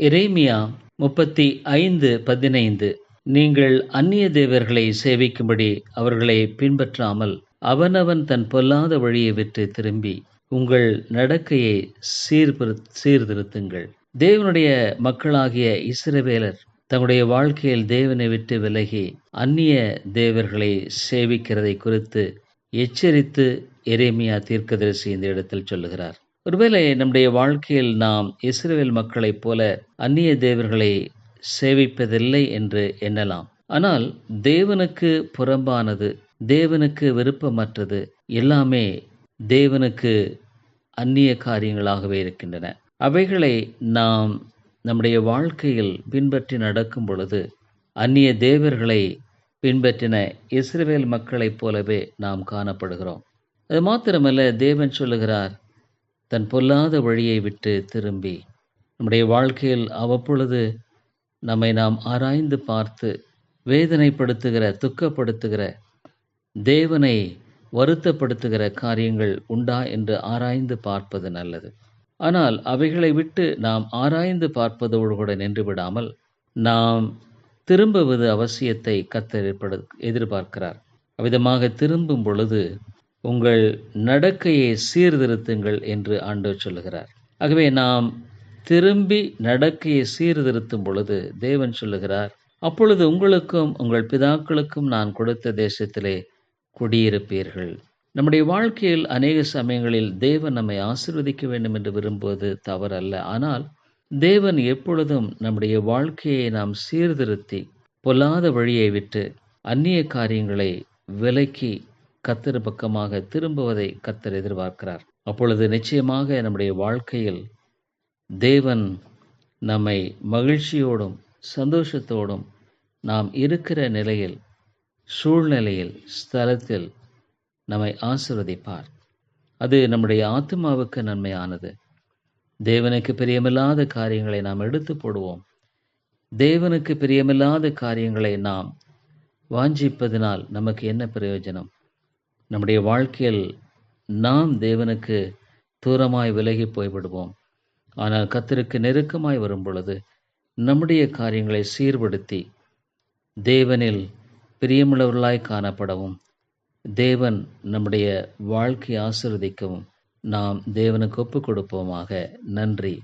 எரேமியா 35:15 நீங்கள் அந்நிய தேவர்களை சேவிக்கும்படி அவர்களை பின்பற்றாமல் அவனவன் தன் பொல்லாத வழியை விட்டு திரும்பி உங்கள் நடக்கையை சீர்திருத்துங்கள். தேவனுடைய மக்களாகிய இஸ்ரவேலர் தங்களுடைய வாழ்க்கையில் தேவனை விட்டு விலகி அந்நிய தேவர்களை சேவிக்கிறதை குறித்து எச்சரித்து எரேமியா தீர்க்கதரிசி இந்த இடத்தில் சொல்லுகிறார். ஒருவேளை நம்முடைய வாழ்க்கையில் நாம் இஸ்ரவேல் மக்களைப் போல அந்நிய தேவர்களை சேவிப்பதில்லை என்று எண்ணலாம். ஆனால் தேவனுக்கு புறம்பானது, தேவனுக்கு விருப்பமற்றது எல்லாமே தேவனுக்கு அந்நிய காரியங்களாகவே இருக்கின்றன. அவைகளை நாம் நம்முடைய வாழ்க்கையில் பின்பற்றி நடக்கும் பொழுது அந்நிய தேவர்களை பின்பற்றின இஸ்ரவேல் மக்களைப் போலவே நாம் காணப்படுகிறோம். அது மாத்திரமல்ல, தேவன் சொல்லுகிறார், தன் பொல்லாத வழியை விட்டு திரும்பி. நம்முடைய வாழ்க்கையில் அவ்வப்பொழுது நம்மை நாம் ஆராய்ந்து பார்த்து வேதனைப்படுத்துகிற, துக்கப்படுத்துகிற, தேவனை வருத்தப்படுத்துகிற காரியங்கள் உண்டா என்று ஆராய்ந்து பார்ப்பது நல்லது. ஆனால் அவைகளை விட்டு நாம் ஆராய்ந்து பார்ப்பதோடு கூட நின்று விடாமல் நாம் திரும்புவது அவசியத்தை கர்த்தர் எதிர்பார்க்கிறார். அவ்விதமாக திரும்பும் பொழுது உங்கள் நடக்கையை சீர்திருத்துங்கள் என்று ஆண்டவர் சொல்லுகிறார். ஆகவே நாம் திரும்பி நடக்கையை சீர்திருத்தும் பொழுது தேவன் சொல்லுகிறார், அப்பொழுது உங்களுக்கும் உங்கள் பிதாக்களுக்கும் நான் கொடுத்த தேசத்திலே குடியிருப்பீர்கள். நம்முடைய வாழ்க்கையில் அநேக சமயங்களில் தேவன் நம்மை ஆசீர்வதிக்க வேண்டும் என்று விரும்புவது தவறல்ல. ஆனால் தேவன் எப்பொழுதும் நம்முடைய வாழ்க்கையை நாம் சீர்திருத்தி பொல்லாத வழியை விட்டு அந்நிய காரியங்களை விலக்கி கர்த்தர் பக்கமாக திரும்புவதை கர்த்தர் எதிர்பார்க்கிறார். அப்பொழுது நிச்சயமாக நம்முடைய வாழ்க்கையில் தேவன் நம்மை மகிழ்ச்சியோடும் சந்தோஷத்தோடும் நாம் இருக்கிற நிலையில், சூழ்நிலையில், ஸ்தலத்தில் நம்மை ஆசீர்வதிப்பார். அது நம்முடைய ஆத்துமாவுக்கு நன்மையானது. தேவனுக்கு பிரியமில்லாத காரியங்களை நாம் எடுத்து போடுவோம். தேவனுக்கு பிரியமில்லாத காரியங்களை நாம் வாஞ்சிப்பதினால் நமக்கு என்ன பிரயோஜனம்? நம்முடைய வாழ்க்கையில் நாம் தேவனுக்கு தூரமாய் விலகி போய்விடுவோம். ஆனால் கர்த்தருக்கு நெருக்கமாய் வரும் பொழுது நம்முடைய காரியங்களை சீர்படுத்தி தேவனில் பிரியமுள்ளவர்களாய் காணப்படவும், தேவன் நம்முடைய வாழ்க்கையை ஆசீர்வதிக்கவும் நாம் தேவனுக்கு ஒப்புக் கொடுப்போமாக. நன்றி.